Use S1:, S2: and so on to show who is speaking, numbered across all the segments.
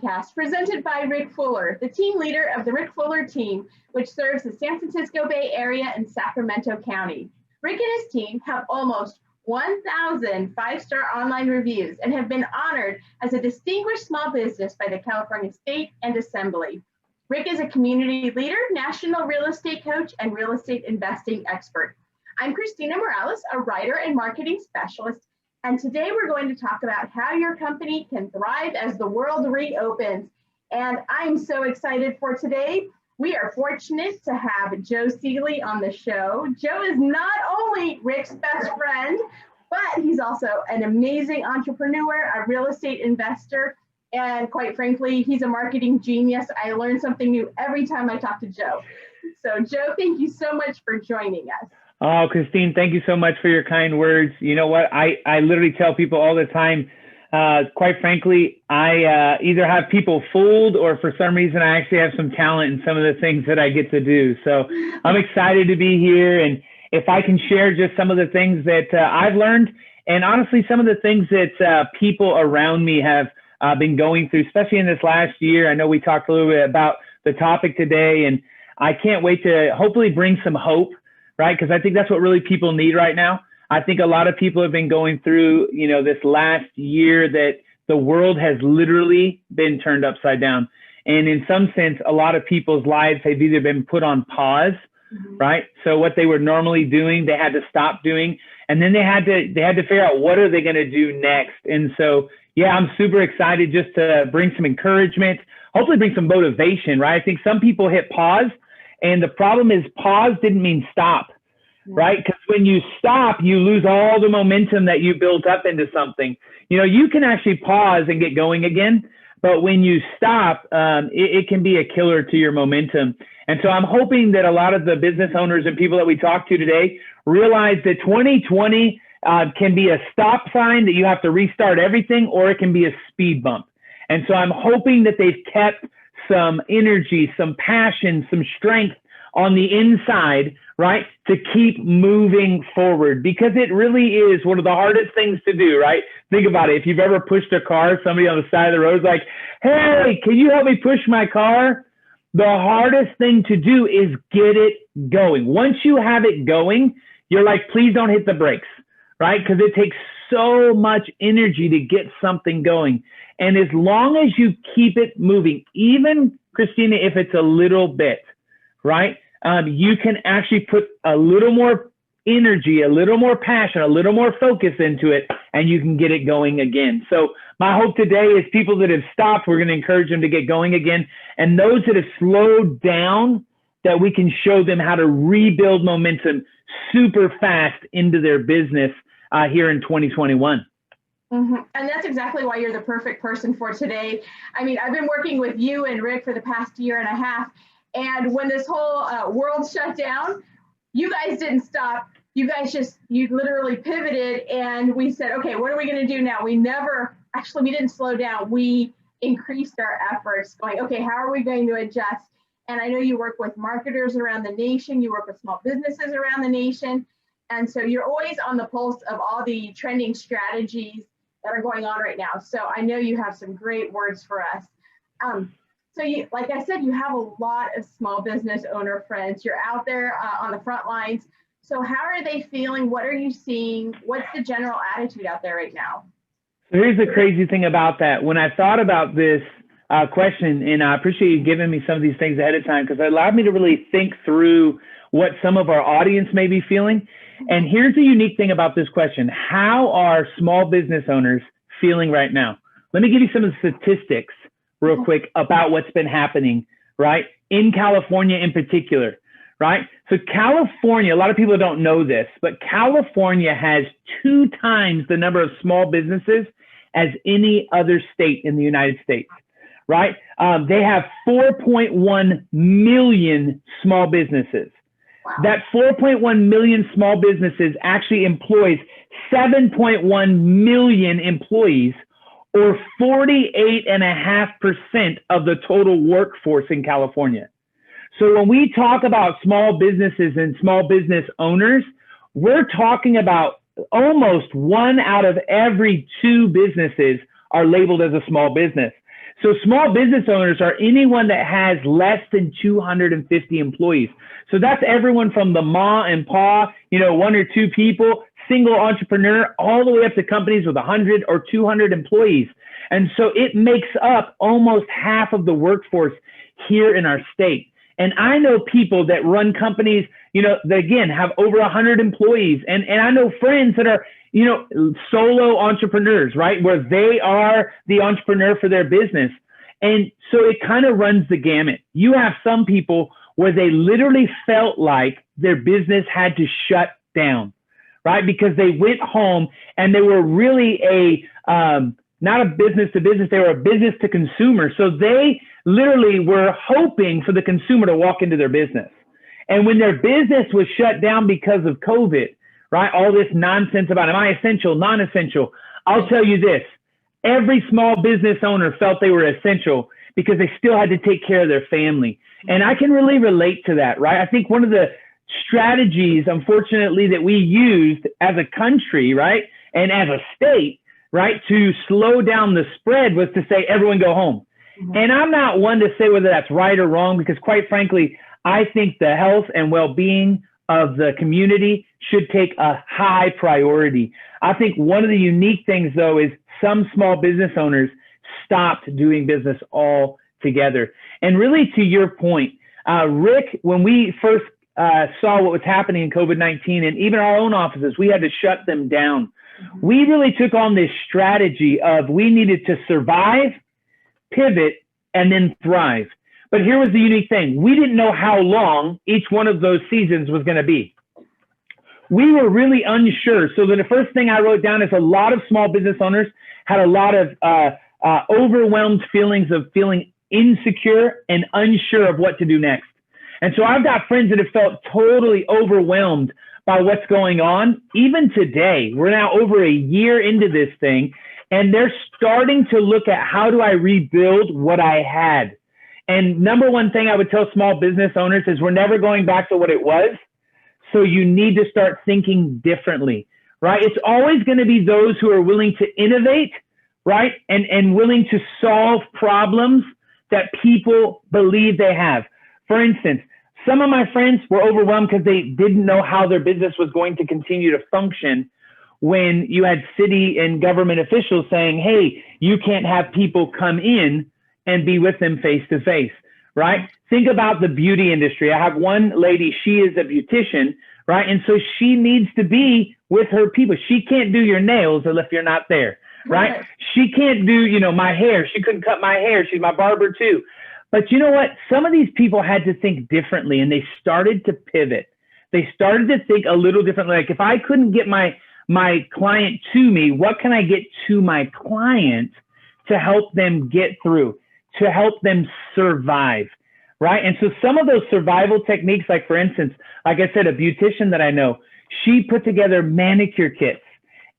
S1: podcast presented by Rick Fuller, the team leader of the Rick Fuller team, which serves the San Francisco Bay Area and Sacramento County. Rick and his team have almost 1,000 five-star online reviews and have been honored as a distinguished small business by the California State and Assembly. Rick is a community leader, national real estate coach, and real estate investing expert. I'm Christina Morales, a writer and marketing specialist, and today we're going to talk about how your company can thrive as the world reopens. And I'm so excited for today. We are fortunate to have Joe Seeley on the show. Joe is not only Rick's best friend, but he's also an amazing entrepreneur, a real estate investor, and quite frankly, he's a marketing genius. I learn something new every time I talk to Joe. So Joe, thank you so much for joining us.
S2: Oh, Christine, thank you so much for your kind words. You know what? I literally tell people all the time, quite frankly, I either have people fooled or for some reason I actually have some talent in some of the things that I get to do. So I'm excited to be here. And if I can share just some of the things that I've learned and honestly, some of the things that people around me have been going through, especially in this last year. I know we talked a little bit about the topic today, and I can't wait to hopefully bring some hope, right? Because I think that's what really people need right now. I think a lot of people have been going through, this last year that the world has literally been turned upside down. And in some sense, a lot of people's lives have either been put on pause, right? So what they were normally doing, they had to stop doing. And then they had to figure out what are they going to do next. And so, yeah, I'm super excited just to bring some encouragement, hopefully bring some motivation, right? I think some people hit pause. And the problem is pause didn't mean stop, right? Because when you stop, you lose all the momentum that you built up into something. You can actually pause and get going again, but when you stop, it can be a killer to your momentum. And so I'm hoping that a lot of the business owners and people that we talk to today realize that 2020 can be a stop sign that you have to restart everything, or it can be a speed bump. And so I'm hoping that they've kept some energy, some passion, some strength on the inside, right, to keep moving forward, because it really is one of the hardest things to do, right? Think about it. If you've ever pushed a car, somebody on the side of the road is like, hey, can you help me push my car? The hardest thing to do is get it going. Once you have it going, you're like, please don't hit the brakes, right? Because it takes so much energy to get something going. And as long as you keep it moving, even, Christina, if it's a little bit, right, you can actually put a little more energy, a little more passion, a little more focus into it, and you can get it going again. So my hope today is people that have stopped, we're going to encourage them to get going again. And those that have slowed down, that we can show them how to rebuild momentum super fast into their business here in 2021.
S1: And that's exactly why you're the perfect person for today. I mean, I've been working with you and Rick for the past year and a half. And when this whole world shut down, you guys didn't stop. You literally pivoted, and we said, okay, what are we going to do now? We didn't slow down. We increased our efforts going, okay, how are we going to adjust? And I know you work with marketers around the nation. You work with small businesses around the nation. And so you're always on the pulse of all the trending strategies that are going on right now. So I know you have some great words for us. So like I said, you have a lot of small business owner friends. You're out there on the front lines. So how are they feeling? What are you seeing? What's the general attitude out there right now?
S2: So here's the crazy thing about that. When I thought about this question, and I appreciate you giving me some of these things ahead of time, because it allowed me to really think through what some of our audience may be feeling. And here's the unique thing about this question. How are small business owners feeling right now? Let me give you some of the statistics real quick about what's been happening, right? In California in particular, right? So California, a lot of people don't know this, but California has 2 times the number of small businesses as any other state in the United States, right? They have 4.1 million small businesses. Wow. That 4.1 million small businesses actually employs 7.1 million employees, or 48.5% of the total workforce in California. So when we talk about small businesses and small business owners, we're talking about almost 1 out of every 2 businesses are labeled as a small business. So small business owners are anyone that has less than 250 employees. So that's everyone from the ma and pa, 1 or 2 people, single entrepreneur, all the way up to companies with 100 or 200 employees. And so it makes up almost half of the workforce here in our state. And I know people that run companies, that again have over 100 employees. And I know friends that are, solo entrepreneurs, right? Where they are the entrepreneur for their business. And so it kind of runs the gamut. You have some people where they literally felt like their business had to shut down, right? Because they went home and they were really not a business to business, they were a business to consumer. So they literally were hoping for the consumer to walk into their business. And when their business was shut down because of COVID, right? All this nonsense about, am I essential, non-essential? I'll tell you this, every small business owner felt they were essential because they still had to take care of their family. And I can really relate to that, right? I think one of the strategies, unfortunately, that we used as a country, right? And as a state, right, to slow down the spread was to say, everyone go home. Mm-hmm. And I'm not one to say whether that's right or wrong, because quite frankly, I think the health and well-being of the community should take a high priority. I think one of the unique things, though, is some small business owners stopped doing business altogether. And really, to your point, Rick, when we first saw what was happening in COVID-19 and even our own offices, we had to shut them down. Mm-hmm. We really took on this strategy of we needed to survive, pivot, and then thrive. But here was the unique thing. We didn't know how long each one of those seasons was going to be. We were really unsure. So the first thing I wrote down is a lot of small business owners had a lot of overwhelmed feelings of feeling insecure and unsure of what to do next. And so I've got friends that have felt totally overwhelmed by what's going on. Even today, we're now over a year into this thing, and they're starting to look at how do I rebuild what I had. And number one thing I would tell small business owners is we're never going back to what it was. So you need to start thinking differently, right? It's always going to be those who are willing to innovate, right? And willing to solve problems that people believe they have. For instance, some of my friends were overwhelmed because they didn't know how their business was going to continue to function when you had city and government officials saying, hey, you can't have people come in and be with them face to face, right? Think about the beauty industry. I have one lady, she is a beautician, right? And so she needs to be with her people. She can't do your nails if you're not there, right? She can't do, my hair. She couldn't cut my hair. She's my barber too. But you know what? Some of these people had to think differently, and they started to pivot. They started to think a little differently. Like, if I couldn't get my client to me, what can I get to my client to help them get through, to help them survive, right? And so some of those survival techniques, like for instance, like I said, a beautician that I know, she put together manicure kits,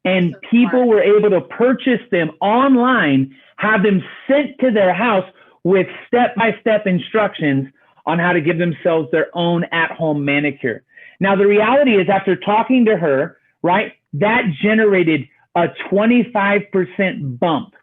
S2: and people were able to purchase them online, have them sent to their house with step-by-step instructions on how to give themselves their own at-home manicure. Now, the reality is, after talking to her, right, that generated a 25% bump,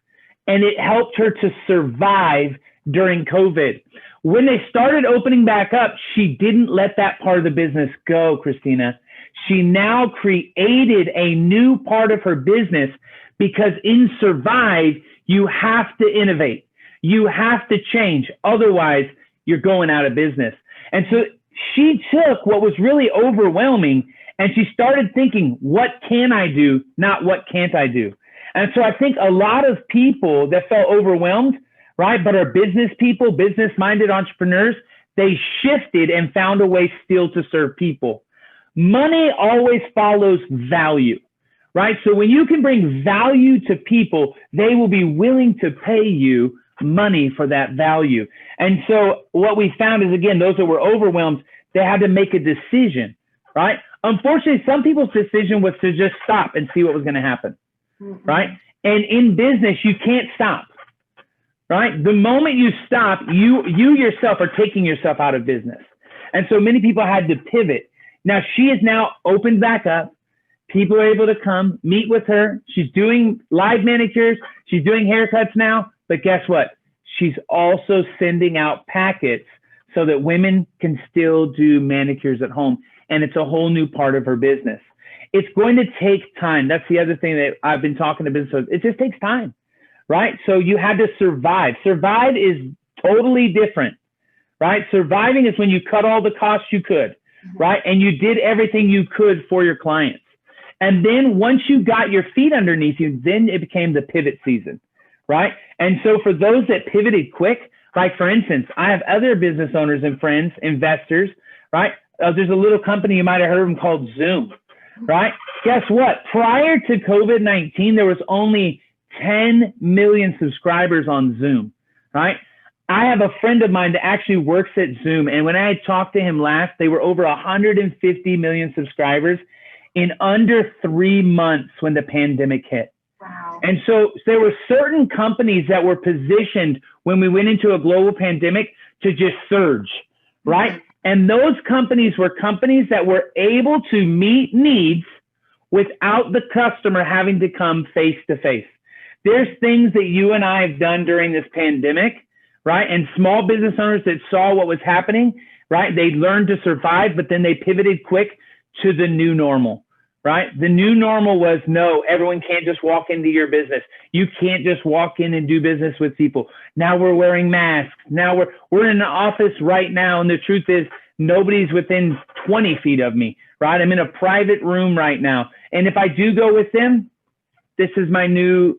S2: and it helped her to survive during COVID. When they started opening back up, she didn't let that part of the business go, Christina. She now created a new part of her business, because in Survive, you have to innovate. You have to change. Otherwise, you're going out of business. And so she took what was really overwhelming and she started thinking, what can I do? Not what can't I do? And so I think a lot of people that felt overwhelmed, right, but are business people, business-minded entrepreneurs, they shifted and found a way still to serve people. Money always follows value, right? So when you can bring value to people, they will be willing to pay you money for that value. And so what we found is, again, those that were overwhelmed, they had to make a decision, right? Unfortunately, some people's decision was to just stop and see what was going to happen, right? And in business, you can't stop, right? The moment you stop, you yourself are taking yourself out of business. And so many people had to pivot. Now, she is now opened back up. People are able to come meet with her. She's doing live manicures. She's doing haircuts now. But guess what? she's also sending out packets so that women can still do manicures at home. And it's a whole new part of her business. It's going to take time. That's the other thing that I've been talking to business owners. It just takes time, right? So you had to survive. Survive is totally different, right? Surviving is when you cut all the costs you could, right? And you did everything you could for your clients. And then once you got your feet underneath you, then it became the pivot season, right? And so for those that pivoted quick, like for instance, I have other business owners and friends, investors, right? There's a little company you might have heard of them called Zoom, right? Guess what? Prior to COVID-19, there was only 10 million subscribers on Zoom, right? I have a friend of mine that actually works at Zoom. And when I had talked to him last, they were over 150 million subscribers in under 3 months when the pandemic hit.
S1: Wow.
S2: And so there were certain companies that were positioned when we went into a global pandemic to just surge, right? Mm-hmm. And those companies were companies that were able to meet needs without the customer having to come face to face. There's things that you and I have done during this pandemic, right? And small business owners that saw what was happening, right? They learned to survive, but then they pivoted quick to the new normal, right? The new normal was, no, everyone can't just walk into your business. You can't just walk in and do business with people. Now we're wearing masks. Now we're in an office right now. And the truth is nobody's within 20 feet of me, right? I'm in a private room right now. And if I do go with them, this is my new,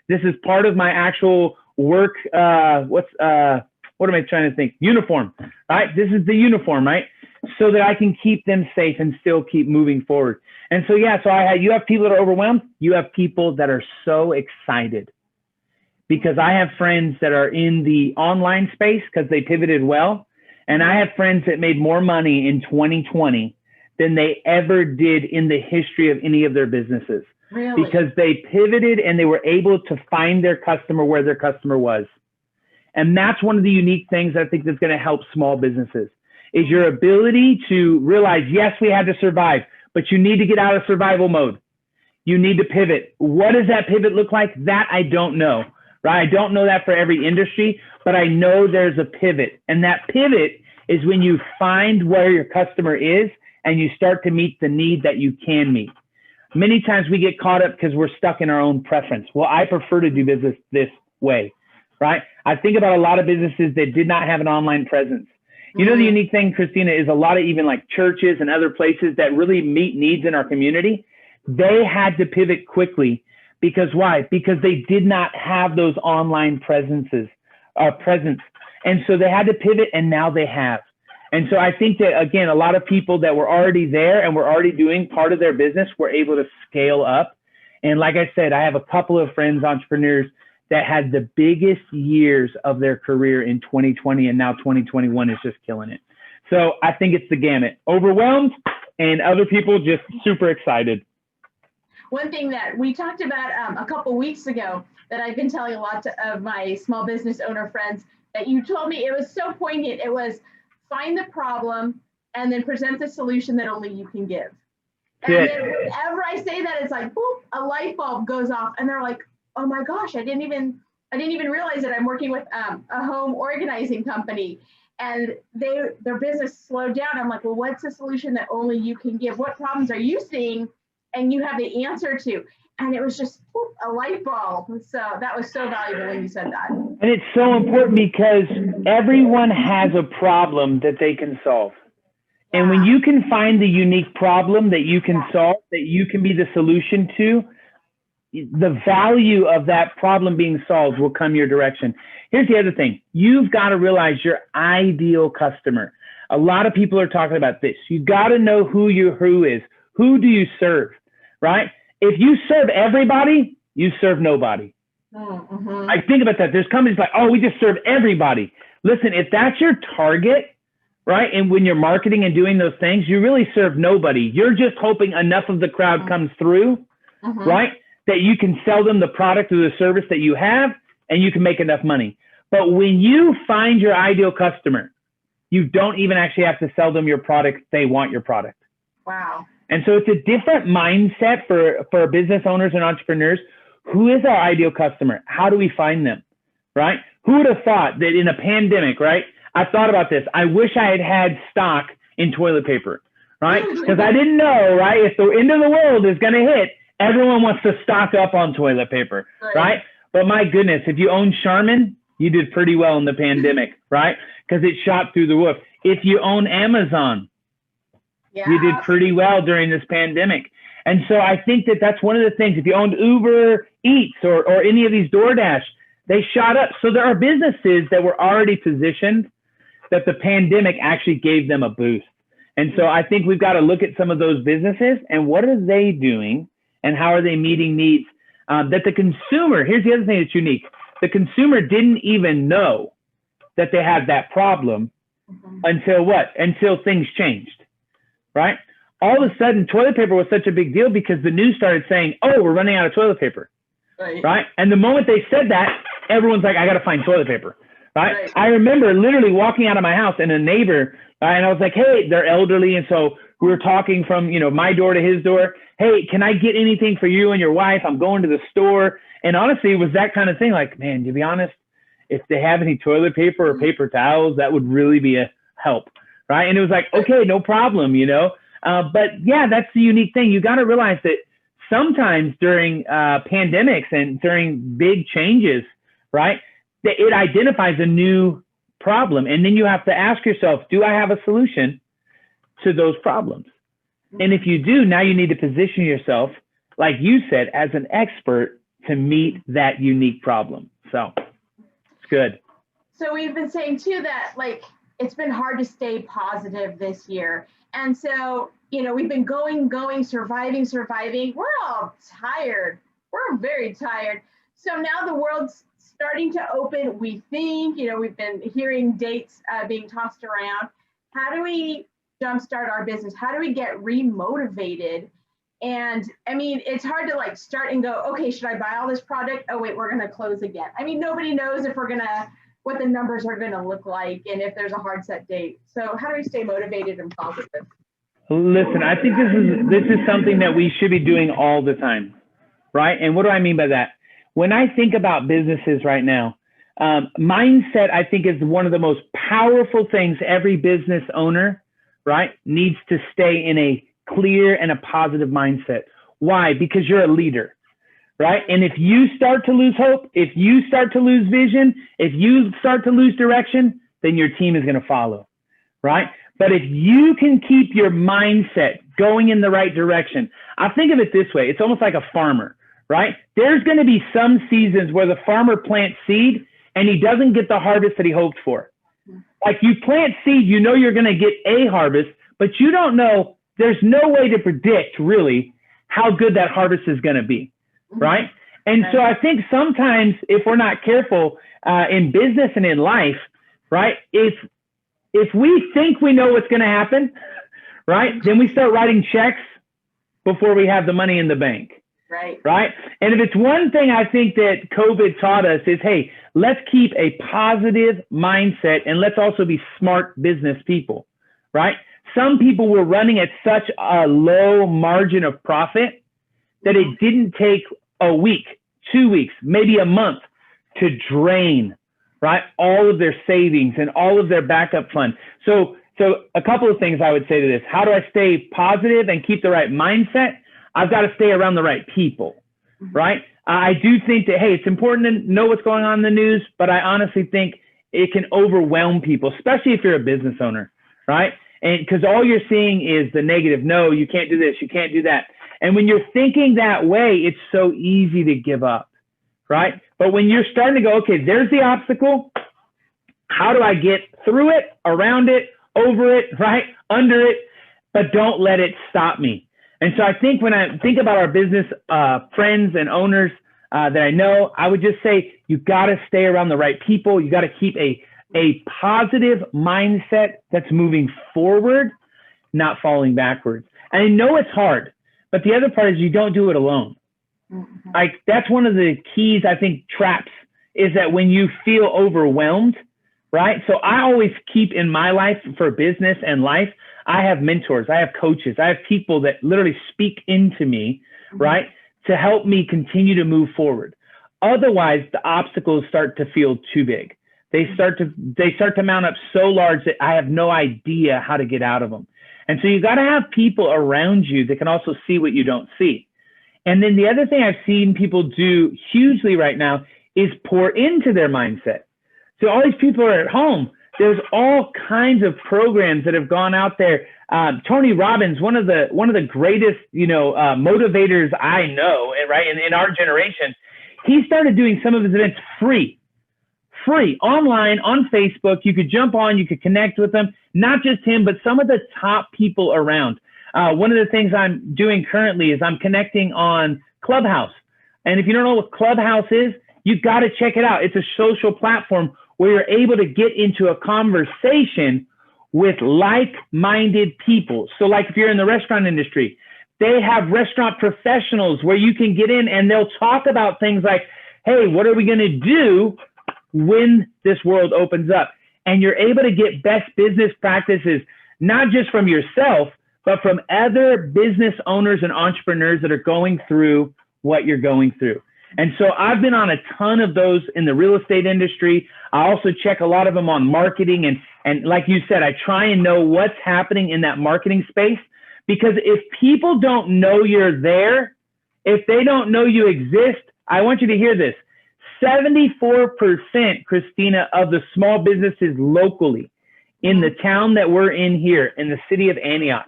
S2: this is part of my actual work. What am I trying to think? Uniform, right? This is the uniform, right? So that I can keep them safe and still keep moving forward. And so, yeah, you have people that are overwhelmed. You have people that are so excited, because I have friends that are in the online space because they pivoted well. And I have friends that made more money in 2020 than they ever did in the history of any of their businesses.
S1: Really?
S2: Because they pivoted and they were able to find their customer where their customer was. And that's one of the unique things I think that's going to help small businesses, is your ability to realize, yes, we had to survive, but you need to get out of survival mode. You need to pivot. What does that pivot look like? That I don't know, right? I don't know that for every industry, but I know there's a pivot. And that pivot is when you find where your customer is and you start to meet the need that you can meet. Many times we get caught up because we're stuck in our own preference. Well, I prefer to do business this way, right? I think about a lot of businesses that did not have an online presence. You know, the unique thing, Christina, is a lot of even like churches and other places that really meet needs in our community, they had to pivot quickly. Because why? Because they did not have those online presence. And so they had to pivot, and now they have. And so I think that, again, a lot of people that were already there and were already doing part of their business were able to scale up. And like I said, I have a couple of friends, entrepreneurs, that had the biggest years of their career in 2020, and now 2021 is just killing it. So I think it's the gamut. Overwhelmed, and other people just super excited.
S1: One thing that we talked about a couple weeks ago that I've been telling a lot of my small business owner friends, that you told me, it was so poignant. It was find the problem and then present the solution that only you can give. And then whenever I say that, it's like, boop, a light bulb goes off, and they're like, oh my gosh, I didn't even realize that I'm working with a home organizing company, and their business slowed down. I'm like, well, what's a solution that only you can give? What problems are you seeing and you have the answer to? And it was just a light bulb. So that was so valuable when you said that.
S2: And it's so important because everyone has a problem that they can solve. And when you can find the unique problem that you can solve, that you can be the solution to, the value of that problem being solved will come your direction. Here's the other thing. You've got to realize your ideal customer. A lot of people are talking about this. You've got to know who your who is. Who do you serve, right? If you serve everybody, you serve nobody.
S1: Mm-hmm.
S2: I think about that. There's companies like, oh, we just serve everybody. Listen, if that's your target, right, and when you're marketing and doing those things, you really serve nobody. You're just hoping enough of the crowd comes through, right, that you can sell them the product or the service that you have, and you can make enough money. But when you find your ideal customer, you don't even actually have to sell them your product. They want your product.
S1: Wow.
S2: And so it's a different mindset for business owners and entrepreneurs. Who is our ideal customer? How do we find them, right? Who would have thought that in a pandemic, right? I thought about this. I wish I had had stock in toilet paper, right? Because I didn't know, right? If the end of the world is going to hit, everyone wants to stock up on toilet paper, right? But my goodness, if you own Charmin, you did pretty well in the pandemic, right? Because it shot through the roof. If you own Amazon, you did pretty well during this pandemic. And so I think that that's one of the things. If you owned Uber Eats or any of these DoorDash, they shot up. So there are businesses that were already positioned that the pandemic actually gave them a boost. And so I think we've got to look at some of those businesses and what are they doing and how are they meeting needs that the consumer, here's the other thing that's unique. The consumer didn't even know that they had that problem until what? Until things changed, right? All of a sudden, toilet paper was such a big deal because the news started saying, oh, we're running out of toilet paper, right? And the moment they said that, everyone's like, I got to find toilet paper, right? I remember literally walking out of my house and a neighbor, and I was like, hey, they're elderly. And so we were talking from, my door to his door. Hey, can I get anything for you and your wife? I'm going to the store. And honestly, it was that kind of thing. Like, man, to be honest, if they have any toilet paper or paper towels, that would really be a help, right? And it was like, okay, no problem, But yeah, that's the unique thing. You got to realize that sometimes during pandemics and during big changes, right, that it identifies a new problem. And then you have to ask yourself, do I have a solution to those problems? And if you do, now you need to position yourself, like you said, as an expert to meet that unique problem. So it's good.
S1: So we've been saying too that it's been hard to stay positive this year. And so, we've been going, surviving. We're all tired. We're very tired. So now the world's starting to open. We think, we've been hearing dates being tossed around. How do we jumpstart our business? How do we get remotivated? And I mean, it's hard to start and go, okay, should I buy all this product? Oh, wait, we're going to close again. I mean, nobody knows if what the numbers are going to look like and if there's a hard set date. So how do we stay motivated and positive?
S2: Listen, I think this is something that we should be doing all the time, right? And what do I mean by that? When I think about businesses right now, mindset, I think, is one of the most powerful things every business owner, right, needs to stay in a clear and a positive mindset. Why? Because you're a leader, right? And if you start to lose hope, if you start to lose vision, if you start to lose direction, then your team is going to follow, right? But if you can keep your mindset going in the right direction, I think of it this way. It's almost like a farmer, right? There's going to be some seasons where the farmer plants seed and he doesn't get the harvest that he hoped for. Like you plant seed, you're going to get a harvest, but you don't know, there's no way to predict really how good that harvest is going to be, right? And so I think sometimes if we're not careful in business and in life, right, if we think we know what's going to happen, right, then we start writing checks before we have the money in the bank. Right. And if it's one thing I think that COVID taught us is, hey, let's keep a positive mindset and let's also be smart business people, right? Some people were running at such a low margin of profit that it didn't take a week, 2 weeks, maybe a month to drain, right, all of their savings and all of their backup fund. So a couple of things I would say to this. How do I stay positive and keep the right mindset? I've got to stay around the right people, right? I do think that, hey, it's important to know what's going on in the news, but I honestly think it can overwhelm people, especially if you're a business owner, right? And because all you're seeing is the negative. No, you can't do this. You can't do that. And when you're thinking that way, it's so easy to give up, right? But when you're starting to go, okay, there's the obstacle. How do I get through it, around it, over it, right, under it, but don't let it stop me. And so I think when I think about our business friends and owners that I know, I would just say you got to stay around the right people. You got to keep a positive mindset that's moving forward, not falling backwards. And I know it's hard, but the other part is you don't do it alone. Like that's one of the keys, I think, traps is that when you feel overwhelmed, right? So I always keep in my life for business and life, I have mentors, I have coaches, I have people that literally speak into me, right, to help me continue to move forward. Otherwise, the obstacles start to feel too big. They start to mount up so large that I have no idea how to get out of them. And so you got to have people around you that can also see what you don't see. And then the other thing I've seen people do hugely right now is pour into their mindset. So all these people are at home. There's all kinds of programs that have gone out there. Tony Robbins, one of the greatest, motivators I know, right, in our generation, he started doing some of his events free online on Facebook. You could jump on, you could connect with them, not just him, but some of the top people around. One of the things I'm doing currently is I'm connecting on Clubhouse. And if you don't know what Clubhouse is, you've got to check it out. It's a social platform where you're able to get into a conversation with like-minded people. So like if you're in the restaurant industry, they have restaurant professionals where you can get in and they'll talk about things like, hey, what are we going to do when this world opens up? And you're able to get best business practices, not just from yourself, but from other business owners and entrepreneurs that are going through what you're going through. And so I've been on a ton of those in the real estate industry. I also check a lot of them on marketing. And like you said, I try and know what's happening in that marketing space, because if people don't know you're there, if they don't know you exist, I want you to hear this. 74%, Christina, of the small businesses locally in the town that we're in here, in the city of Antioch,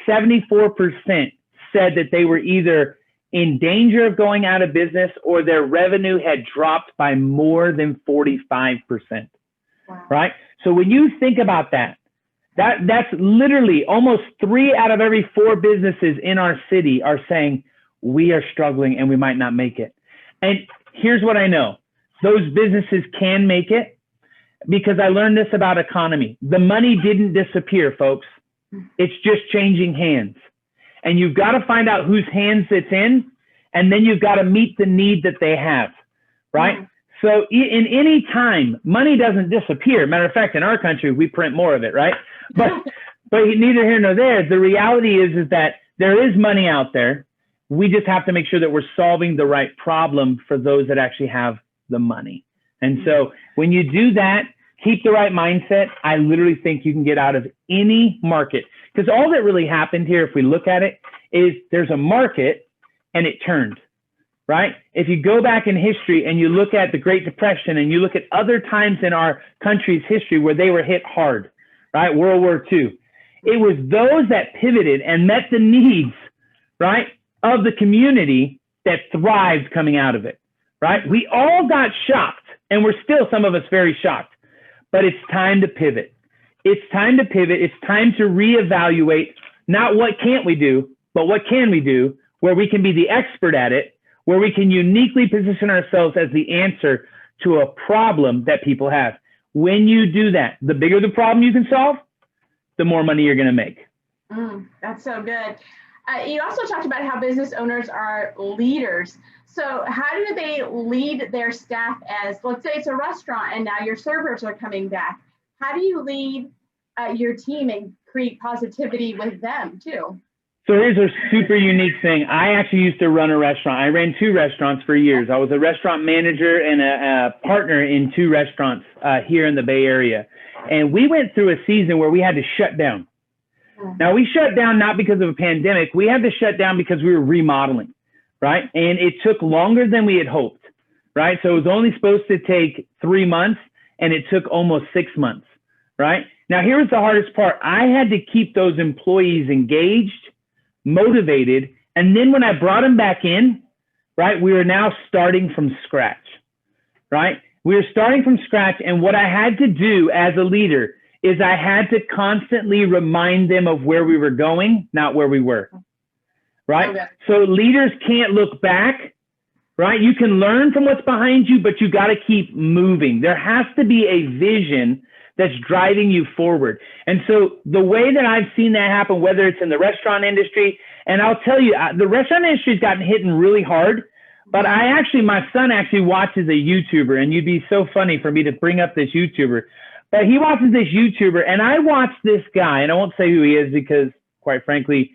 S2: 74% said that they were either in danger of going out of business or their revenue had dropped by more than 45%. Wow. Right? So when you think about that's literally almost 3 out of every 4 businesses in our city are saying we are struggling and we might not make it. And here's what I know. Those businesses can make it because I learned this about economy. The money didn't disappear, folks. It's just changing hands. And you've got to find out whose hands it's in, and then you've got to meet the need that they have, right? Mm. So in any time, money doesn't disappear. Matter of fact, in our country, we print more of it, right? But neither here nor there. The reality is that there is money out there. We just have to make sure that we're solving the right problem for those that actually have the money. And so when you do that, keep the right mindset, I literally think you can get out of any market. Because all that really happened here, if we look at it, is there's a market and it turned, right? If you go back in history and you look at the Great Depression and you look at other times in our country's history where they were hit hard, right? World War II. It was those that pivoted and met the needs, right, of the community that thrived coming out of it, right? We all got shocked, and we're still, some of us, very shocked. But it's time to pivot. It's time to pivot. It's time to reevaluate not what can't we do, but what can we do where we can be the expert at it, where we can uniquely position ourselves as the answer to a problem that people have. When you do that, the bigger the problem you can solve, the more money you're going to make.
S1: That's so good. You also talked about how business owners are leaders. So how do they lead their staff as, let's say it's a restaurant and now your servers are coming back? How do you lead your team and create positivity with them too?
S2: So here's a super unique thing. I actually used to run a restaurant. I ran 2 restaurants for years. I was a restaurant manager and a partner in 2 restaurants here in the Bay Area. And we went through a season where we had to shut down. Now, we shut down not because of a pandemic. We had to shut down because we were remodeling, right? And it took longer than we had hoped, right? So it was only supposed to take 3 months, and it took almost 6 months, right? Now, here's the hardest part. I had to keep those employees engaged, motivated, and then when I brought them back in, right, we were now starting from scratch, right? We were starting from scratch, and what I had to do as a leader is I had to constantly remind them of where we were going, not where we were, right? Okay. So leaders can't look back, right? You can learn from what's behind you, but you got to keep moving. There has to be a vision that's driving you forward. And so the way that I've seen that happen, whether it's in the restaurant industry, and I'll tell you, the restaurant industry has gotten hit really hard, but my son actually watches a YouTuber, and you'd be so funny for me to bring up this YouTuber. But he watches this YouTuber, and I watch this guy, and I won't say who he is because, quite frankly,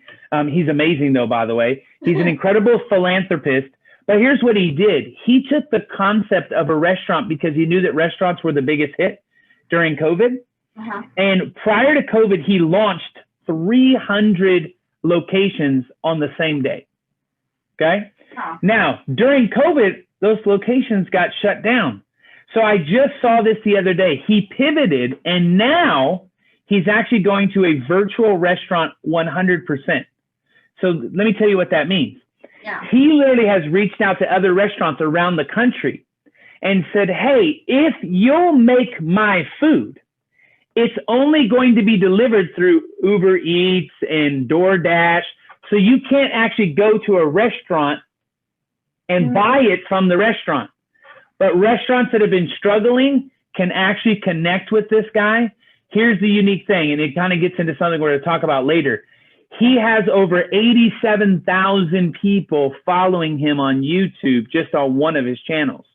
S2: he's amazing, though, by the way. He's an incredible philanthropist, But here's what he did. He took the concept of a restaurant because he knew that restaurants were the biggest hit during COVID.
S1: Uh-huh.
S2: And prior to COVID, he launched 300 locations on the same day. Okay.
S1: Wow.
S2: Now, during COVID, those locations got shut down. So I just saw this the other day. He pivoted, and now he's actually going to a virtual restaurant 100%. So let me tell you what that means.
S1: Yeah.
S2: He literally has reached out to other restaurants around the country and said, hey, if you'll make my food, it's only going to be delivered through Uber Eats and DoorDash. So you can't actually go to a restaurant and buy it from the restaurant. But restaurants that have been struggling can actually connect with this guy. Here's the unique thing, and it kind of gets into something we're going to talk about later. He has over 87,000 people following him on YouTube just on one of his channels.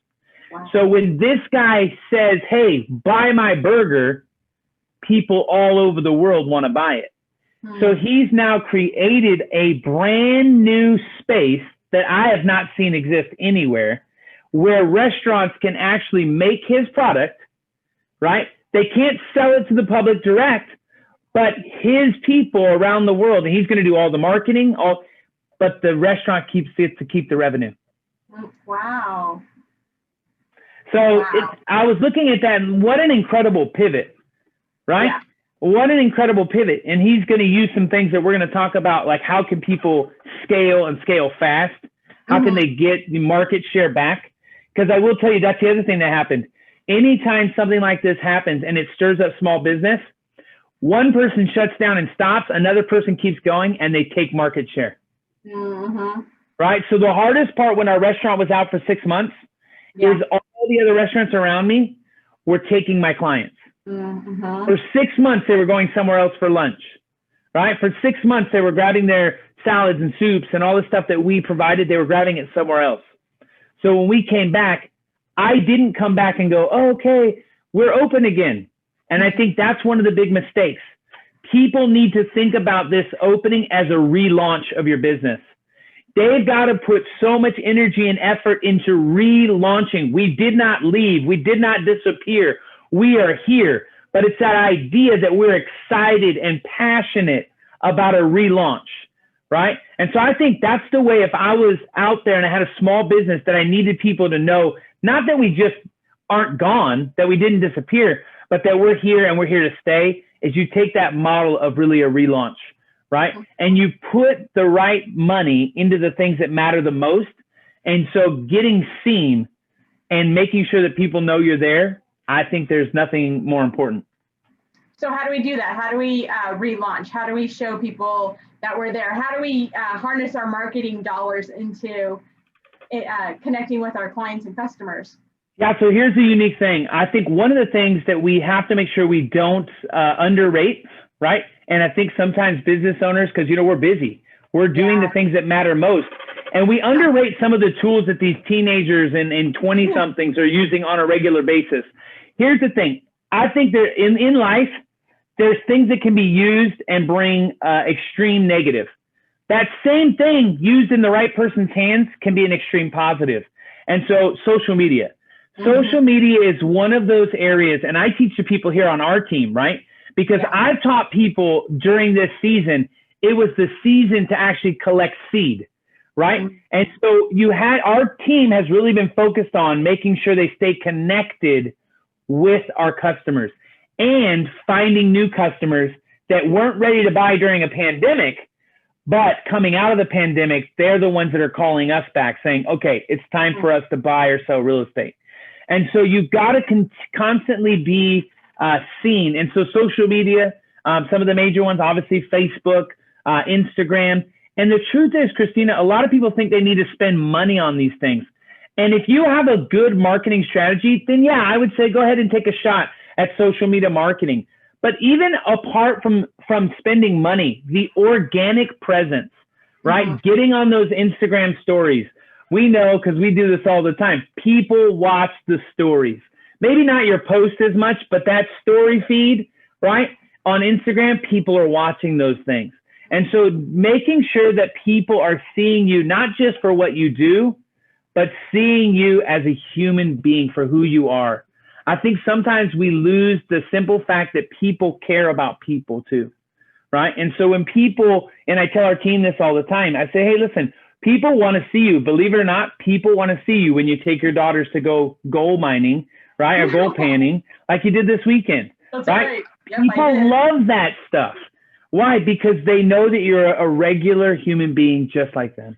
S1: Wow.
S2: So when this guy says, hey, buy my burger, people all over the world want to buy it. So he's now created a brand new space that I have not seen exist anywhere, where restaurants can actually make his product, right? They can't sell it to the public direct, but his people around the world, and he's going to do all the marketing, but the restaurant keeps it to keep the revenue.
S1: Wow.
S2: So I was looking at that, and what an incredible pivot, right? Yeah. What an incredible pivot. And he's going to use some things that we're going to talk about, like how can people scale and scale fast? How can they get the market share back? Because I will tell you, that's the other thing that happened. Anytime something like this happens and it stirs up small business, one person shuts down and stops, another person keeps going, and they take market share. Right? So the hardest part when our restaurant was out for 6 months is all the other restaurants around me were taking my clients. For 6 months, they were going somewhere else for lunch, right? For 6 months, they were grabbing their salads and soups and all the stuff that we provided. They were grabbing it somewhere else. So when we came back, I didn't come back and go, oh, okay, we're open again. And I think that's one of the big mistakes. People need to think about this opening as a relaunch of your business. They've got to put so much energy and effort into relaunching. We did not leave. We did not disappear. We are here. But it's that idea that we're excited and passionate about a relaunch, right? And so I think that's the way, if I was out there and I had a small business, that I needed people to know, not that we just aren't gone, that we didn't disappear, but that we're here and we're here to stay, is you take that model of really a relaunch, right? And you put the right money into the things that matter the most. And so getting seen and making sure that people know you're there, I think there's nothing more important.
S1: So how do we do that? How do we relaunch? How do we show people that we're there? How do we harness our marketing dollars into connecting with our clients and customers?
S2: Yeah, so here's the unique thing. I think one of the things that we have to make sure we don't underrate, right? And I think sometimes business owners, because, we're busy. We're doing the things that matter most. And we underrate some of the tools that these teenagers and 20-somethings are using on a regular basis. Here's the thing. I think that in life, there's things that can be used and bring extreme negative. That same thing used in the right person's hands can be an extreme positive. And so social media. Social media is one of those areas, and I teach the people here on our team, right? Because I've taught people during this season, it was the season to actually collect seed, right? And so our team has really been focused on making sure they stay connected with our customers and finding new customers that weren't ready to buy during a pandemic, but coming out of the pandemic, they're the ones that are calling us back saying, okay, it's time for us to buy or sell real estate. And so you've got to constantly be seen. And so social media, some of the major ones, obviously Facebook, Instagram. And the truth is, Christina, a lot of people think they need to spend money on these things. And if you have a good marketing strategy, then I would say go ahead and take a shot at social media marketing. But even apart from spending money, the organic presence, right? Getting on those Instagram stories. We know, because we do this all the time, people watch the stories. Maybe not your post as much, but that story feed, right? On Instagram, people are watching those things. And so making sure that people are seeing you, not just for what you do, but seeing you as a human being for who you are. I think sometimes we lose the simple fact that people care about people too, right? And so when people, and I tell our team this all the time, I say, hey, listen, people want to see you. Believe it or not, people want to see you when you take your daughters to go gold mining, right? Or gold panning, like you did this weekend.
S1: That's
S2: right?
S1: Yep,
S2: People love that stuff. Why? Because they know that you're a regular human being just like them.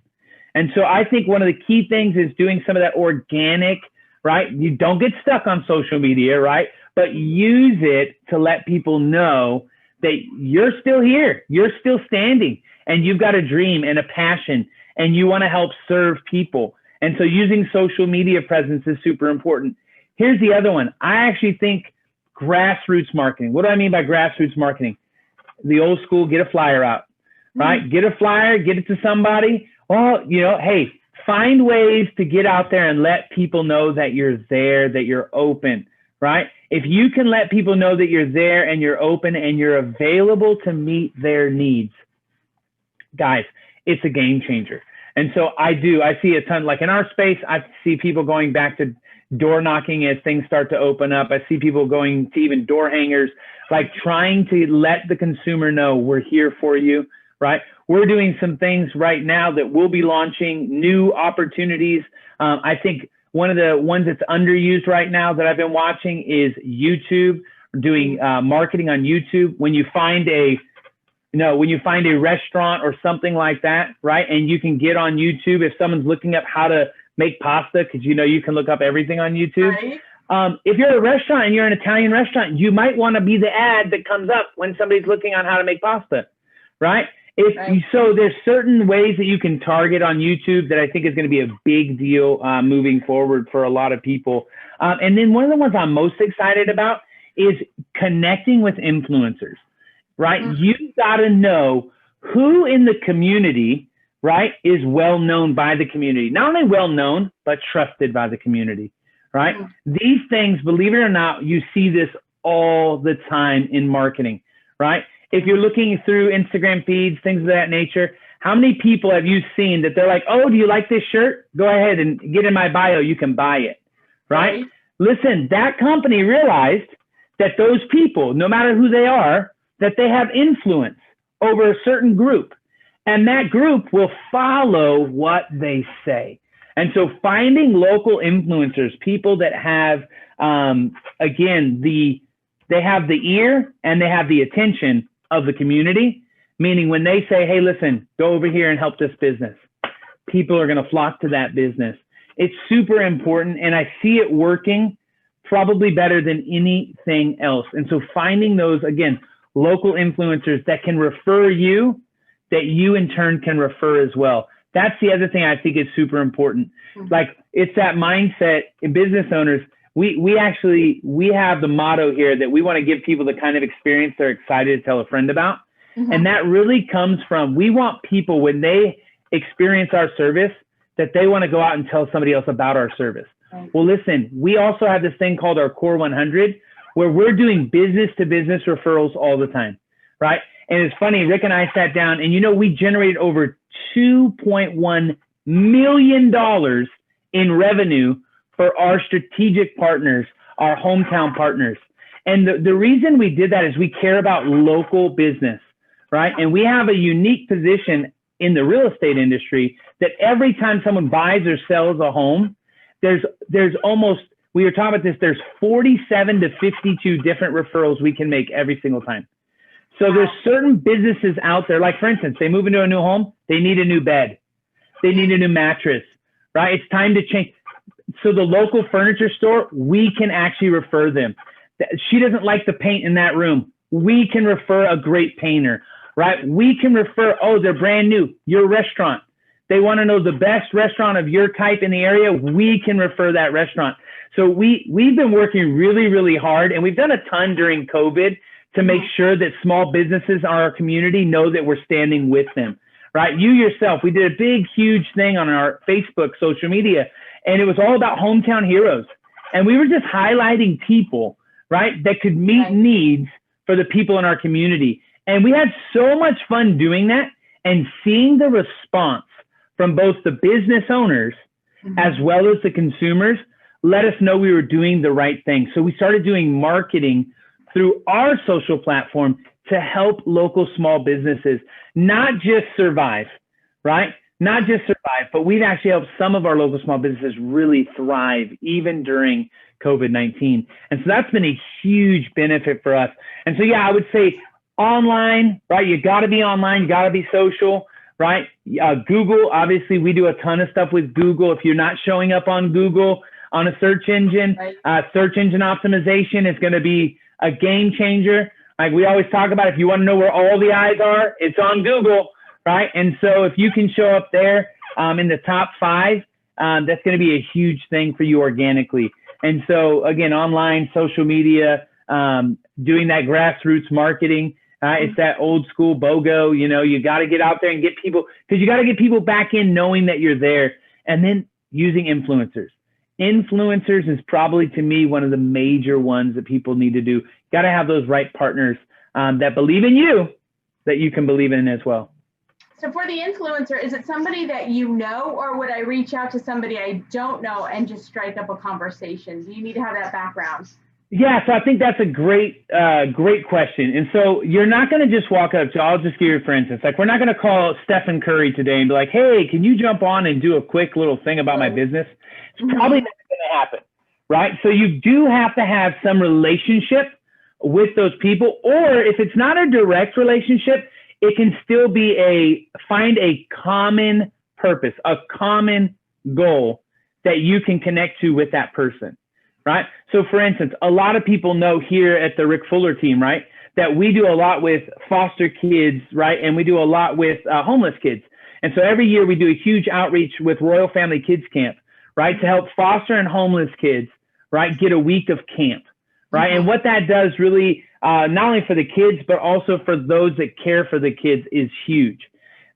S2: And so I think one of the key things is doing some of that organic, right? You don't get stuck on social media, right? But use it to let people know that you're still here, you're still standing, and you've got a dream and a passion, and you want to help serve people. And so using social media presence is super important. Here's the other one. I actually think grassroots marketing. What do I mean by grassroots marketing? The old school, get a flyer out, right? Get a flyer, get it to somebody. Well, you know, hey, find ways to get out there and let people know that you're there, that you're open, right? If you can let people know that you're there and you're open and you're available to meet their needs, guys, it's a game changer. And so I see a ton, like in our space, I see people going back to door knocking as things start to open up. I see people going to even door hangers, like trying to let the consumer know we're here for you, right? We're doing some things right now that we'll be launching new opportunities. I think one of the ones that's underused right now that I've been watching is YouTube, doing marketing on YouTube. When you find a restaurant or something like that, right? And you can get on YouTube if someone's looking up how to make pasta, because you can look up everything on YouTube. Right. If you're a restaurant and you're an Italian restaurant, you might want to be the ad that comes up when somebody's looking on how to make pasta, right? So there's certain ways that you can target on YouTube that I think is going to be a big deal moving forward for a lot of people. And then one of the ones I'm most excited about is connecting with influencers, right? Mm-hmm. You've got to know who in the community, right, is well known by the community. Not only well known, but trusted by the community, right? Mm-hmm. These things, believe it or not, you see this all the time in marketing, right? If you're looking through Instagram feeds, things of that nature, how many people have you seen that they're like, oh, do you like this shirt? Go ahead and get in my bio, you can buy it, right? Listen, that company realized that those people, no matter who they are, that they have influence over a certain group. And that group will follow what they say. And so finding local influencers, people that have, again, they have the ear and they have the attention of the community, meaning when they say, hey, listen, go over here and help this business, people are going to flock to that business. It's super important. And I see it working probably better than anything else. And so finding those, again, local influencers that can refer you, that you in turn can refer as well. That's the other thing I think is super important. Mm-hmm. Like it's that mindset in business owners. We have the motto here that we want to give people the kind of experience they're excited to tell a friend about. Mm-hmm. And that really comes from, we want people when they experience our service, that they want to go out and tell somebody else about our service. Right. Well, listen, we also have this thing called our Core 100, where we're doing business to business referrals all the time, right? And it's funny, Rick and I sat down and, we generated over $2.1 million in revenue for our strategic partners, our hometown partners. And the reason we did that is we care about local business, right? And we have a unique position in the real estate industry that every time someone buys or sells a home, there's almost, we were talking about this, there's 47 to 52 different referrals we can make every single time. So there's certain businesses out there, like for instance, they move into a new home, they need a new bed, they need a new mattress, right? It's time to change. So the local furniture store, we can actually refer them. She doesn't like the paint in that room. We can refer a great painter, right? We can refer, oh, they're brand new, your restaurant. They want to know the best restaurant of your type in the area. We can refer that restaurant. So we've been working really, really hard, and we've done a ton during COVID to make sure that small businesses in our community know that we're standing with them, right? You yourself, we did a big, huge thing on our Facebook, social media, and it was all about hometown heroes. And we were just highlighting people, right, that could meet needs for the people in our community. And we had so much fun doing that and seeing the response from both the business owners as well as the consumers, let us know we were doing the right thing. So we started doing marketing through our social platform to help local small businesses, not just survive, right? Not just survive, but we've actually helped some of our local small businesses really thrive even during COVID-19. And so that's been a huge benefit for us. And so, yeah, I would say online, right? You got to be online, you got to be social, right? Google, obviously, we do a ton of stuff with Google. If you're not showing up on Google on a search engine, search engine optimization is going to be a game changer. Like we always talk about, if you want to know where all the eyes are, it's on Google, right? And so if you can show up there in the top 5, that's going to be a huge thing for you organically. And so again, online, social media, doing that grassroots marketing, it's that old school BOGO, you got to get out there and get people, because you got to get people back in knowing that you're there. And then using influencers. Influencers is probably, to me, one of the major ones that people need to do. Got to have those right partners that believe in you, that you can believe in as well.
S1: So for the influencer, is it somebody that you know, or would I reach out to somebody I don't know and just strike up a conversation? Do you need to have that background?
S2: Yeah, so I think that's a great question. And so you're not going to just walk up to, I'll just give you, for instance, like we're not going to call Stephen Curry today and be like, hey, can you jump on and do a quick little thing about my business? It's probably not going to happen, right? So you do have to have some relationship with those people, or if it's not a direct relationship, it can still be find a common purpose, a common goal that you can connect to with that person, right? So for instance, a lot of people know here at the Rick Fuller team, right, that we do a lot with foster kids, right? And we do a lot with homeless kids. And so every year we do a huge outreach with Royal Family Kids Camp, right, to help foster and homeless kids, right, get a week of camp, right? And what that does really, not only for the kids, but also for those that care for the kids, is huge.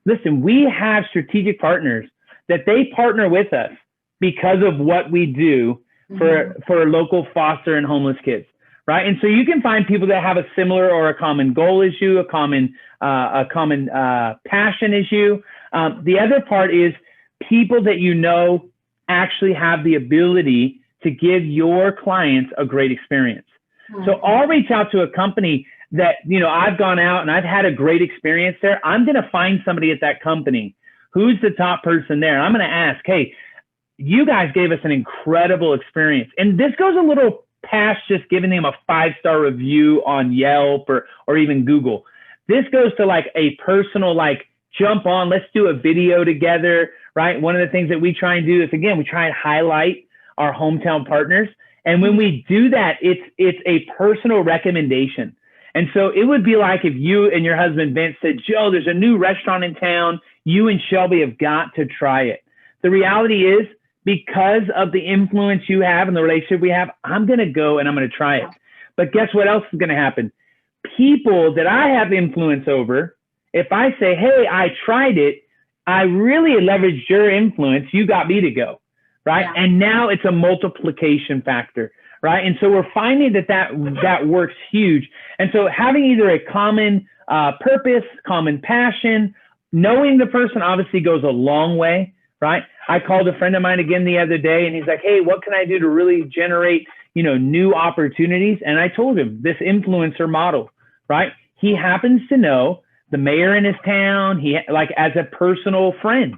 S2: Listen, we have strategic partners that they partner with us because of what we do for local foster and homeless kids, right? And so you can find people that have a similar or a common goal issue, a common passion issue. The other part is people that actually have the ability to give your clients a great experience. So I'll reach out to a company that, I've gone out and I've had a great experience there. I'm going to find somebody at that company who's the top person there. I'm going to ask, hey, you guys gave us an incredible experience. And this goes a little past just giving them a 5-star review on Yelp or even Google. This goes to like a personal, like, jump on, let's do a video together, right? One of the things that we try and do is, again, we try and highlight our hometown partners. And when we do that, it's a personal recommendation. And so it would be like if you and your husband, Vince, said, Joe, there's a new restaurant in town. You and Shelby have got to try it. The reality is, because of the influence you have and the relationship we have, I'm going to go and I'm going to try it. But guess what else is going to happen? People that I have influence over, if I say, hey, I tried it, I really leveraged your influence, you got me to go, right? Yeah. And now it's a multiplication factor, right? And so we're finding that works huge. And so having either a common purpose, common passion, knowing the person obviously goes a long way, right? I called a friend of mine again the other day and he's like, hey, what can I do to really generate, new opportunities? And I told him this influencer model, right? He happens to know the mayor in his town, as a personal friend.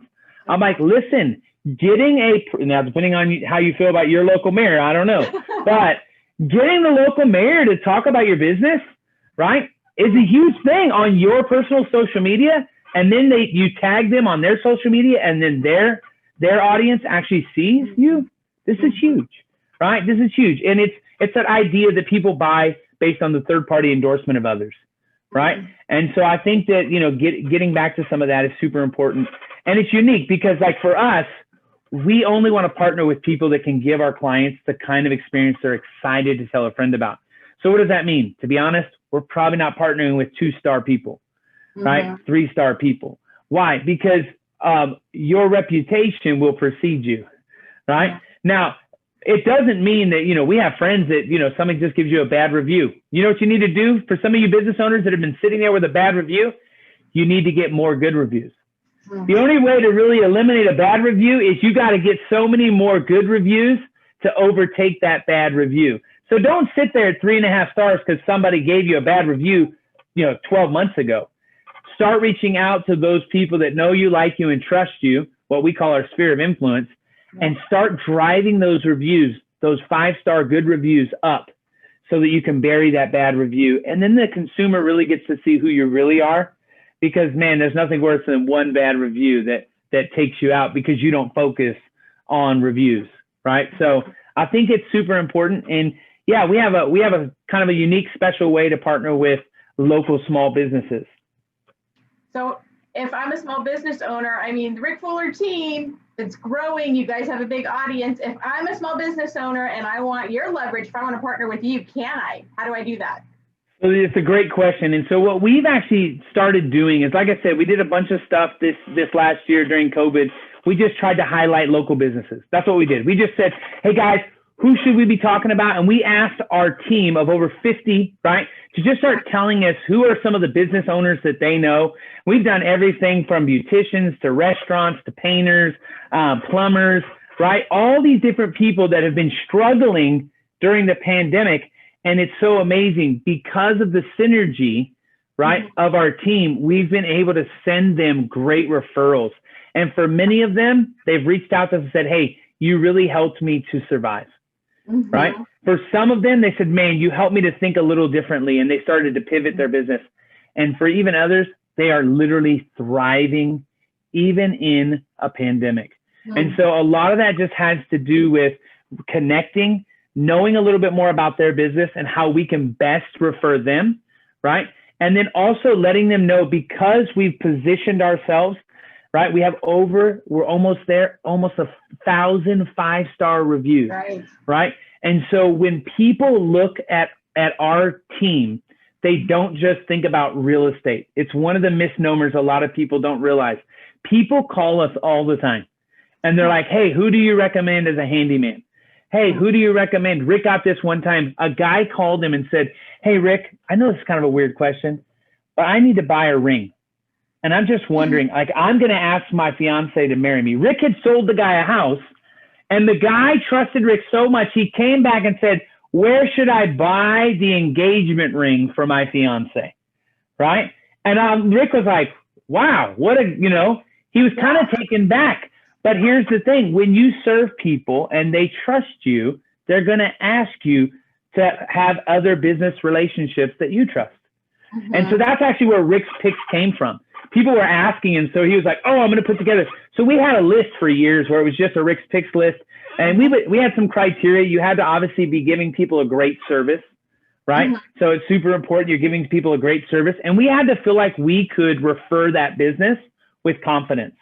S2: I'm like, listen, now depending on how you feel about your local mayor, I don't know, but getting the local mayor to talk about your business, right, is a huge thing on your personal social media. And then you tag them on their social media, and then their audience actually sees you. This is huge, right? This is huge. And it's that idea that people buy based on the third-party endorsement of others, right? And so I think that, getting back to some of that is super important. And it's unique because, like, for us, we only want to partner with people that can give our clients the kind of experience they're excited to tell a friend about. So what does that mean? To be honest, we're probably not partnering with 2-star people, right? 3-star people. Why? Because your reputation will precede you, right? Now, it doesn't mean that, we have friends that, somebody just gives you a bad review. You know what you need to do for some of you business owners that have been sitting there with a bad review? You need to get more good reviews, The only way to really eliminate a bad review is you got to get so many more good reviews to overtake that bad review. So don't sit there at 3.5 stars because somebody gave you a bad review, 12 months ago. Start reaching out to those people that know you, like you, and trust you, what we call our sphere of influence, and start driving those reviews, those 5-star good reviews up so that you can bury that bad review. And then the consumer really gets to see who you really are, because, man, there's nothing worse than one bad review that takes you out because you don't focus on reviews, right? So I think it's super important. And yeah, we have a kind of a unique, special way to partner with local small businesses.
S1: So if I'm a small business owner, I mean, the Rick Fuller team, it's growing. You guys have a big audience. If I'm a small business owner and I want your leverage, if I want to partner with you, can I? How do I do that?
S2: So it's a great question. And so what we've actually started doing is, like I said, we did a bunch of stuff this last year during COVID. We just tried to highlight local businesses. That's what we did. We just said, hey guys, who should we be talking about? And we asked our team of over 50, right, to just start telling us who are some of the business owners that they know. We've done everything from beauticians to restaurants to painters, plumbers, right? All these different people that have been struggling during the pandemic. And it's so amazing because of the synergy, right, of our team. We've been able to send them great referrals. And for many of them, they've reached out to us and said, hey, you really helped me to survive. Right? For some of them, they said, man, you helped me to think a little differently. And they started to pivot their business. And for even others, they are literally thriving even in a pandemic. And so a lot of that just has to do with connecting, knowing a little bit more about their business and how we can best refer them, right? And then also letting them know, because we've positioned ourselves, right? We're almost there, almost 1,000 5-star reviews, right? And so when people look at our team, they don't just think about real estate. It's one of the misnomers a lot of people don't realize. People call us all the time and they're like, hey, who do you recommend as a handyman? Hey, who do you recommend? Rick got this one time. A guy called him and said, hey, Rick, I know this is kind of a weird question, but I need to buy a ring. And I'm just wondering, like, I'm going to ask my fiance to marry me. Rick had sold the guy a house, and the guy trusted Rick so much, he came back and said, where should I buy the engagement ring for my fiance? Right? And Rick was like, wow, he was kind of taken back. But here's the thing. When you serve people and they trust you, they're going to ask you to have other business relationships that you trust. And so that's actually where Rick's picks came from. People were asking, and so he was like, oh, I'm going to put together. So we had a list for years where it was just a Rick's Picks list. And we had some criteria. You had to obviously be giving people a great service, right? So it's super important. You're giving people a great service. And we had to feel like we could refer that business with confidence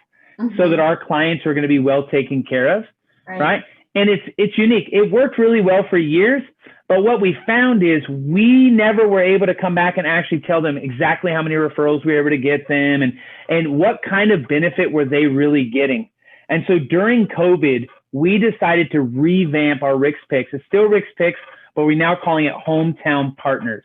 S2: so that our clients were going to be well taken care of, right? And it's unique. It worked really well for years. But what we found is we never were able to come back and actually tell them exactly how many referrals we were able to get them and what kind of benefit were they really getting. And so during COVID, we decided to revamp our Rick's Picks. It's still Rick's Picks, but we're now calling it Hometown Partners.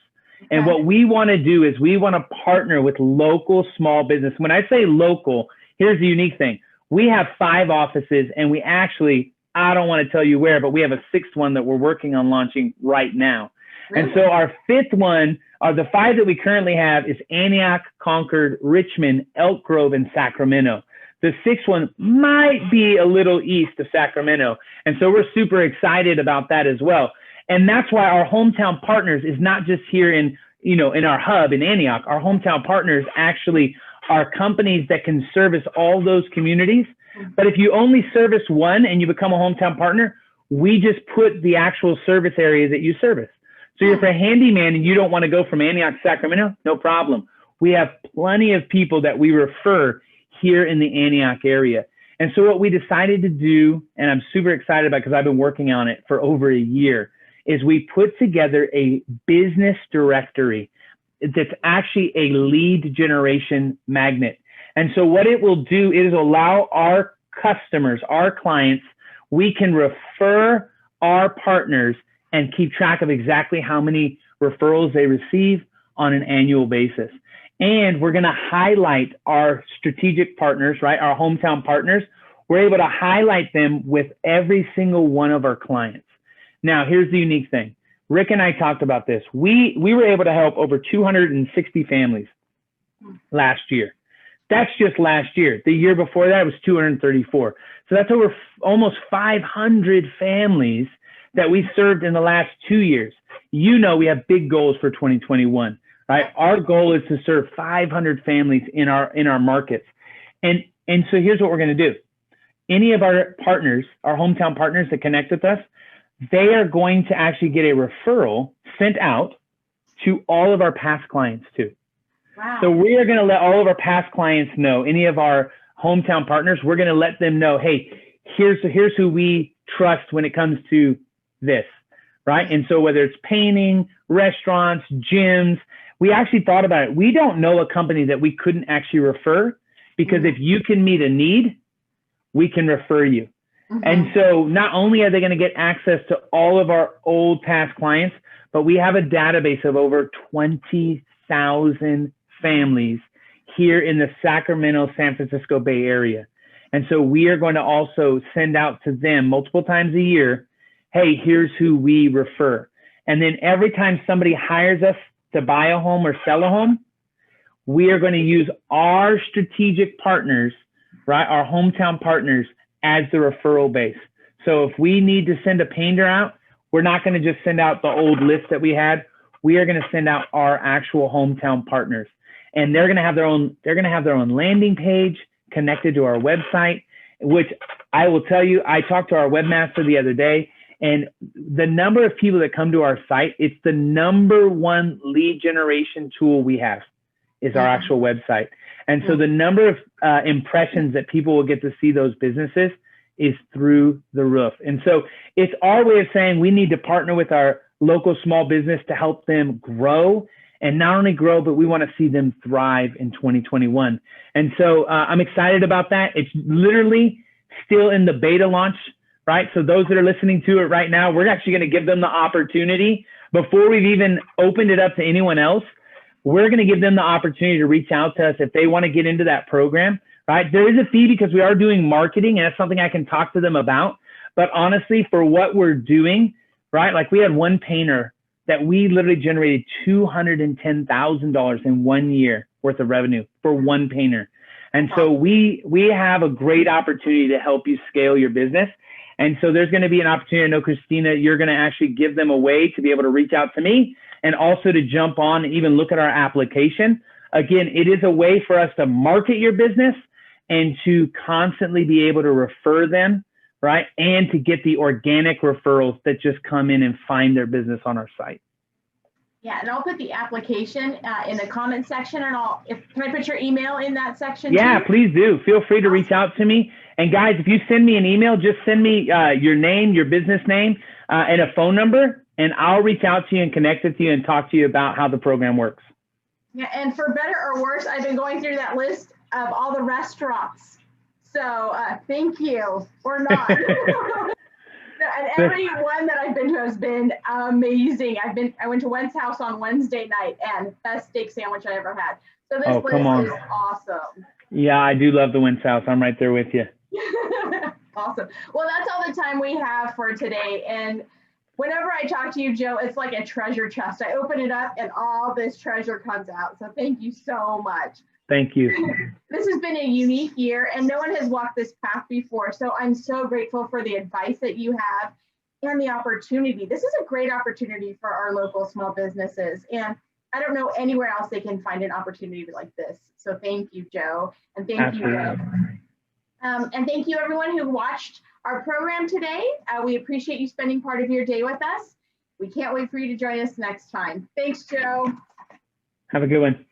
S2: And what we want to do is we want to partner with local small business. When I say local, here's the unique thing. We have 5 offices, and we actually, I don't want to tell you where, but we have a 6th one that we're working on launching right now. And so our 5th one, the 5 that we currently have, is Antioch, Concord, Richmond, Elk Grove, and Sacramento. The 6th one might be a little east of Sacramento. And so we're super excited about that as well. And that's why our Hometown Partners is not just here in our hub in Antioch. Our Hometown Partners actually are companies that can service all those communities. But if you only service one and you become a Hometown Partner, we just put the actual service area that you service. So if you're a handyman and you don't want to go from Antioch to Sacramento, no problem. We have plenty of people that we refer here in the Antioch area. And so what we decided to do, and I'm super excited about because I've been working on it for over a year, is we put together a business directory that's actually a lead generation magnet. And so what it will do is allow our customers, our clients, we can refer our partners and keep track of exactly how many referrals they receive on an annual basis. And we're going to highlight our strategic partners, right? Our hometown partners. We're able to highlight them with every single one of our clients. Now, here's the unique thing. Rick and I talked about this. We were able to help over 260 families last year. That's just last year. The year before that was 234. So that's over almost 500 families that we served in the last 2 years. You know, we have big goals for 2021, right? Our goal is to serve 500 families in our markets. And so here's what we're going to do. Any of our partners, our hometown partners that connect with us, they are going to actually get a referral sent out to all of our past clients too.
S1: Wow.
S2: So we are going to let all of our past clients know, any of our hometown partners, we're going to let them know, hey, here's who we trust when it comes to this, right? And so whether it's painting, restaurants, gyms, we actually thought about it. We don't know a company that we couldn't actually refer, because if you can meet a need, we can refer you. And so not only are they going to get access to all of our old past clients, but we have a database of over 20,000 families here in the Sacramento, San Francisco Bay Area. And so we are going to also send out to them multiple times a year, hey, here's who we refer. And then every time somebody hires us to buy a home or sell a home, we are going to use our strategic partners, right, our hometown partners, as the referral base. So if we need to send a painter out, we're not going to just send out the old list that we had. We are going to send out our actual hometown partners, and they're going to have their own landing page connected to our website, which I will tell you, I talked to our webmaster the other day, and the number of people that come to our site, it's the #1 lead generation tool we have, is our actual website. And so the number of impressions that people will get to see those businesses is through the roof. And so it's our way of saying we need to partner with our local small business to help them grow, and not only grow, but we want to see them thrive in 2021. And so I'm excited about that. It's literally still in the beta launch, right? So those that are listening to it right now, we're actually going to give them the opportunity before we've even opened it up to anyone else. We're going to give them the opportunity to reach out to us if they want to get into that program, right? There is a fee because we are doing marketing, and that's something I can talk to them about. But honestly, for what we're doing, right? Like we had one painter that we literally generated $210,000 in 1 year worth of revenue for one painter. And so we have a great opportunity to help you scale your business. And so there's going to be an opportunity. I know, Christina, you're going to actually give them a way to be able to reach out to me, and also to jump on and even look at our application. Again, it is a way for us to market your business and to constantly be able to refer them, right? And to get the organic referrals that just come in and find their business on our site.
S1: Yeah, and I'll put the application in the comment section, and can I put your email in that section
S2: Yeah,
S1: too?
S2: please do. Feel free to reach out to me. And guys, if you send me an email, just send me your name, your business name, and a phone number, and I'll reach out to you and connect with you and talk to you about how the program works.
S1: Yeah, and for better or worse, I've been going through that list of all the restaurants. So thank you, or not. And every one that I've been to has been amazing. I went to Wentz House on Wednesday night, and best steak sandwich I ever had. So this list is awesome.
S2: Yeah, I do love the Wentz House. I'm right there with you.
S1: Awesome. Well, that's all the time we have for today. And whenever I talk to you, Joe, it's like a treasure chest. I open it up and all this treasure comes out. So thank you so much.
S2: Thank you.
S1: This has been a unique year, and no one has walked this path before. So I'm so grateful for the advice that you have and the opportunity. This is a great opportunity for our local small businesses. And I don't know anywhere else they can find an opportunity like this. So thank you, Joe. And thank you, Rick. And thank you, everyone who watched our program today. We appreciate you spending part of your day with us. We can't wait for you to join us next time. Thanks, Joe.
S2: Have a good one.